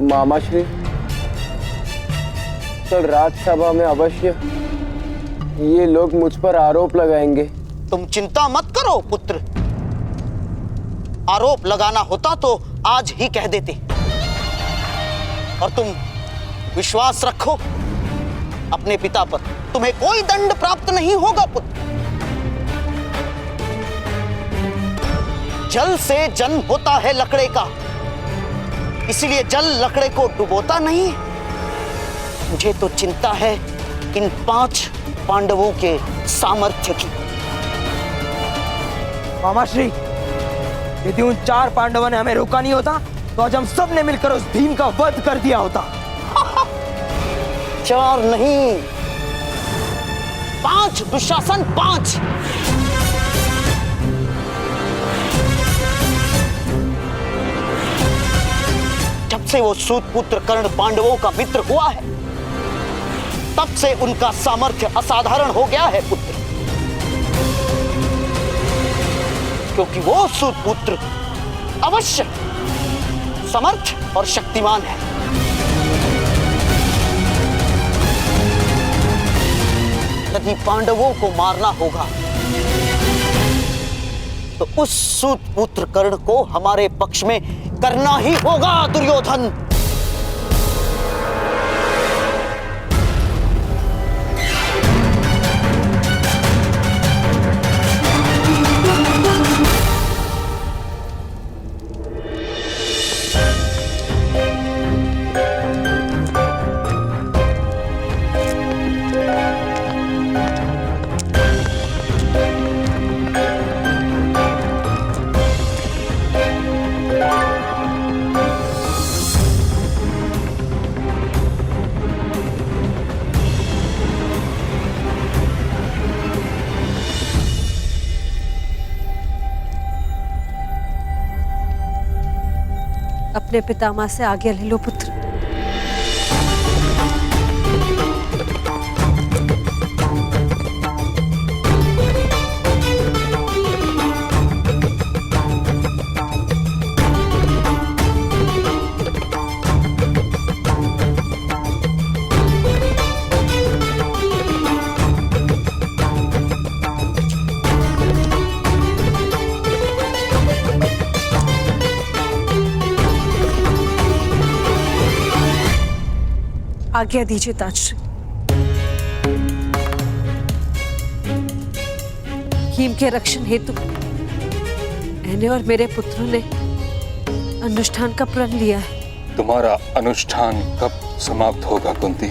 मामाश्री, कल राज्यसभा में अवश्य ये लोग मुझ पर आरोप लगाएंगे। तुम चिंता मत करो पुत्र। आरोप लगाना होता तो आज ही कह देते। और तुम विश्वास रखो अपने पिता पर, तुम्हें कोई दंड प्राप्त नहीं होगा पुत्र। जल से जन्म होता है लकड़े का, इसीलिए जल लकड़े को डुबोता नहीं। मुझे तो चिंता है इन 5 पांडवों के सामर्थ्य की। मामाश्री, यदि उन 4 पांडवों ने हमें रोका नहीं होता तो आज हम सब ने मिलकर उस भीम का वध कर दिया होता। 4 नहीं, 5 दुशासन, 5। जब से वो सूतपुत्र कर्ण पांडवों का मित्र हुआ है तब से उनका सामर्थ्य असाधारण हो गया है पुत्र। क्योंकि वो सूतपुत्र अवश्य समर्थ और शक्तिमान है। यदि पांडवों को मारना होगा तो उस सूतपुत्र कर्ण को हमारे पक्ष में करना ही होगा दुर्योधन। अपने पितामह से आज्ञा ले लो पुत्र। आज्ञा दीजिए ताजश्री। भीम के रक्षण हेतु मैंने और मेरे पुत्रों ने अनुष्ठान का प्रण लिया है। तुम्हारा अनुष्ठान कब समाप्त होगा कुंती?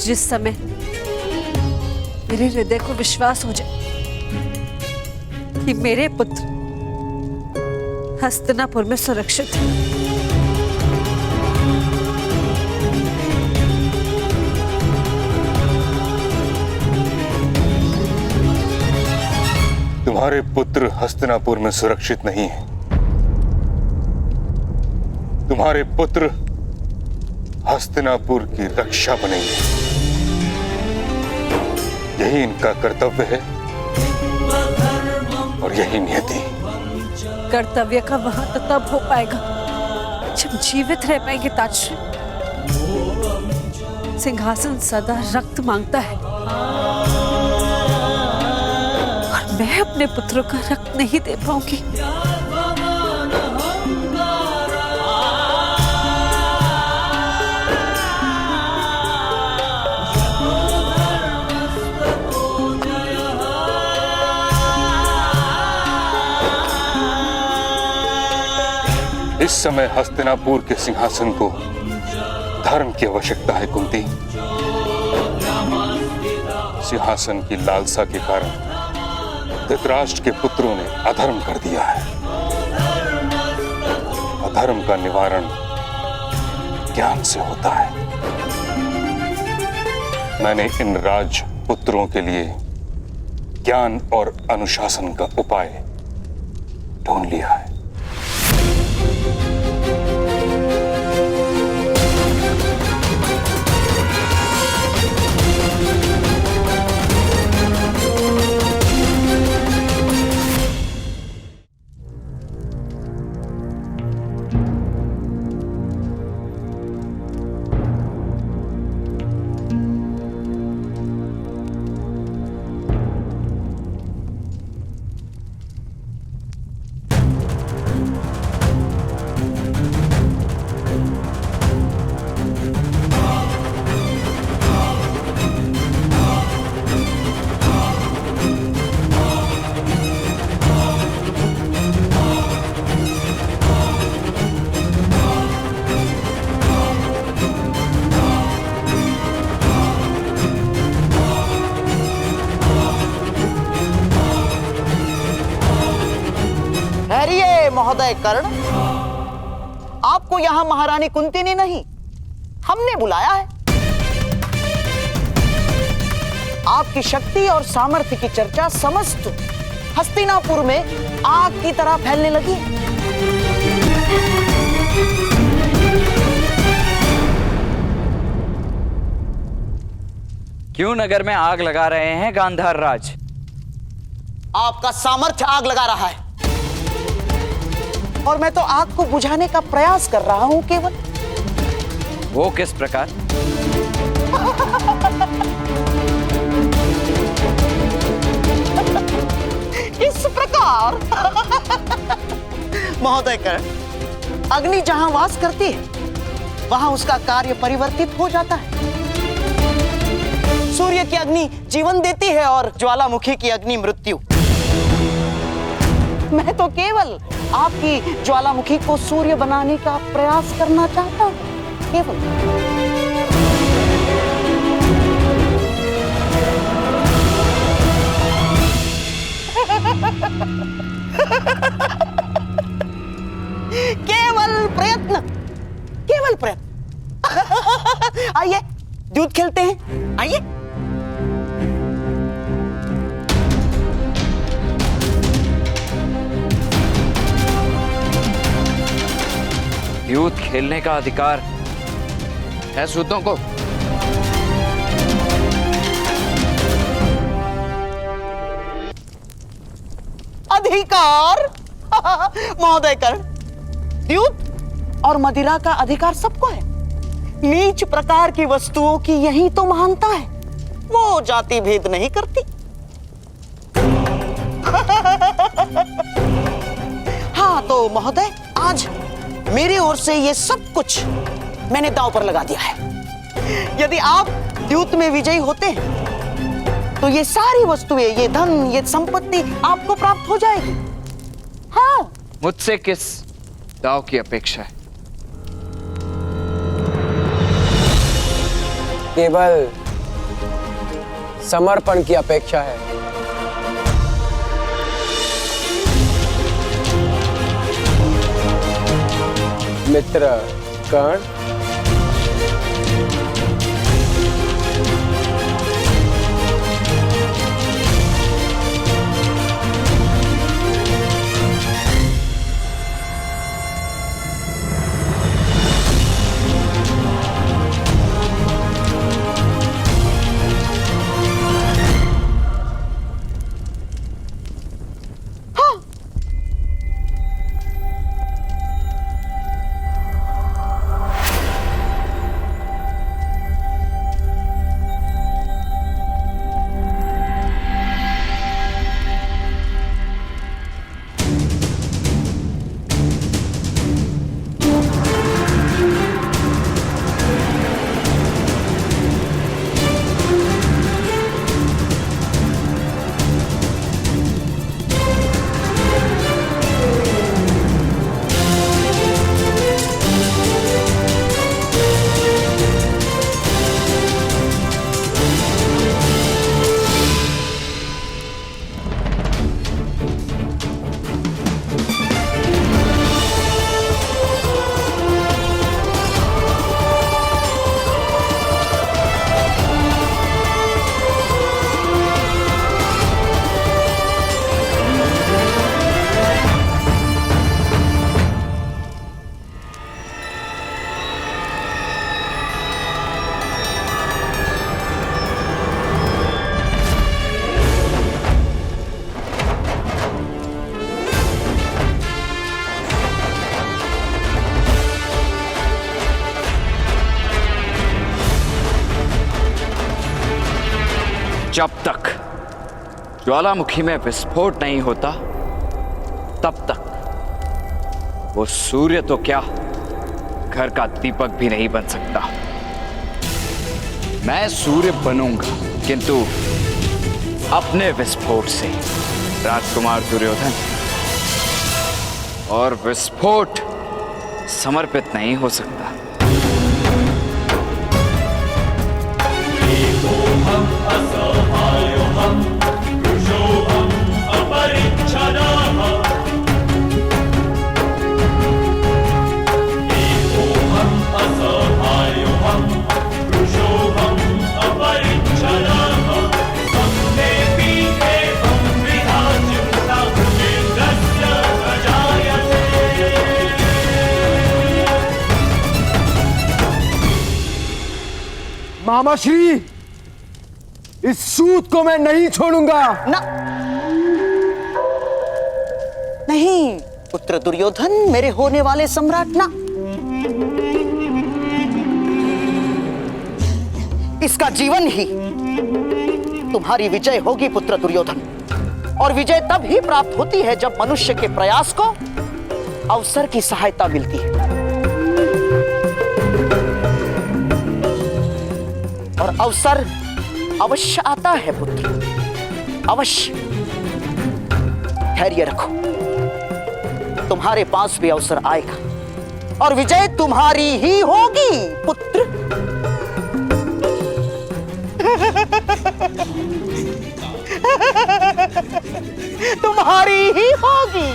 जिस समय मेरे हृदय को विश्वास हो जाए कि मेरे पुत्र हस्तिनापुर में सुरक्षित हैं। तुम्हारे पुत्र हस्तिनापुर में सुरक्षित नहीं हैं। तुम्हारे पुत्र हस्तिनापुर की रक्षा बनेंगे। यही इनका कर्तव्य है और यही नियति। कर्तव्य का वहां तो तब हो पाएगा जब जीवित रह पाएंगे ताजश्री। सिंहासन सदा रक्त मांगता है और मैं अपने पुत्रों का रक्त नहीं दे पाऊंगी। इस समय हस्तिनापुर के सिंहासन को धर्म की आवश्यकता है कुंती। सिंहासन की लालसा के कारण धृतराष्ट्र के पुत्रों ने अधर्म कर दिया है। अधर्म का निवारण ज्ञान से होता है। मैंने इन राजपुत्रों के लिए ज्ञान और अनुशासन का उपाय ढूंढ लिया है। महोदय कर्ण, आपको यहाँ महारानी कुंती ने नहीं, हमने बुलाया है। आपकी शक्ति और सामर्थ्य की चर्चा समस्त हस्तिनापुर में आग की तरह फैलने लगी। क्यों नगर में आग लगा रहे हैं गांधार राज? आपका सामर्थ्य आग लगा रहा है और मैं तो आग को बुझाने का प्रयास कर रहा हूं केवल। वो किस प्रकार? इस प्रकार महोदय कर्ण, अग्नि जहां वास करती है वहां उसका कार्य परिवर्तित हो जाता है। सूर्य की अग्नि जीवन देती है और ज्वालामुखी की अग्नि मृत्यु। मैं तो केवल आपकी ज्वालामुखी को सूर्य बनाने का प्रयास करना चाहता हूं, केवल। केवल प्रयत्न, केवल प्रयत्न। आइए दूध खेलते हैं, आइए। युद्ध खेलने का अधिकार है सूतों को। अधिकार महोदय कर्ण, द्यूत और मदिरा का अधिकार सबको है। नीच प्रकार की वस्तुओं की यही तो महानता है, वो जाति भेद नहीं करती। हाँ तो महोदय, आज मेरी ओर से ये सब कुछ मैंने दांव पर लगा दिया है। यदि आप द्यूत में विजयी होते हैं तो ये सारी वस्तुएं, ये धन, ये संपत्ति आपको प्राप्त हो जाएगी। हाँ, मुझसे किस दाव की अपेक्षा है? केवल समर्पण की अपेक्षा है। मित्र कर्ण, जब तक ज्वालामुखी में विस्फोट नहीं होता तब तक वो सूर्य तो क्या, घर का दीपक भी नहीं बन सकता। मैं सूर्य बनूंगा, किंतु अपने विस्फोट से, राजकुमार दुर्योधन। और विस्फोट समर्पित नहीं हो सकता। मामाश्री, इस सूत को मैं नहीं छोड़ूंगा। ना, नहीं पुत्र दुर्योधन, मेरे होने वाले सम्राट, ना। इसका जीवन ही तुम्हारी विजय होगी पुत्र दुर्योधन। और विजय तब ही प्राप्त होती है जब मनुष्य के प्रयास को अवसर की सहायता मिलती है। और अवसर अवश्य आता है पुत्र, अवश्य। धैर्य रखो, तुम्हारे पास भी अवसर आएगा और विजय तुम्हारी ही होगी पुत्र। तुम्हारी ही होगी।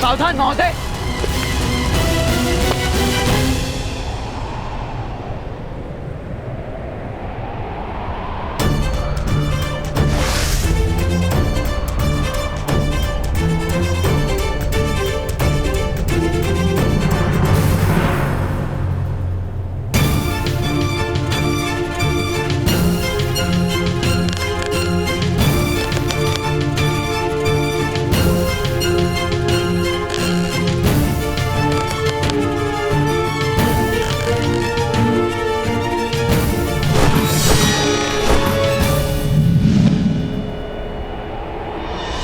सावधान महोदय।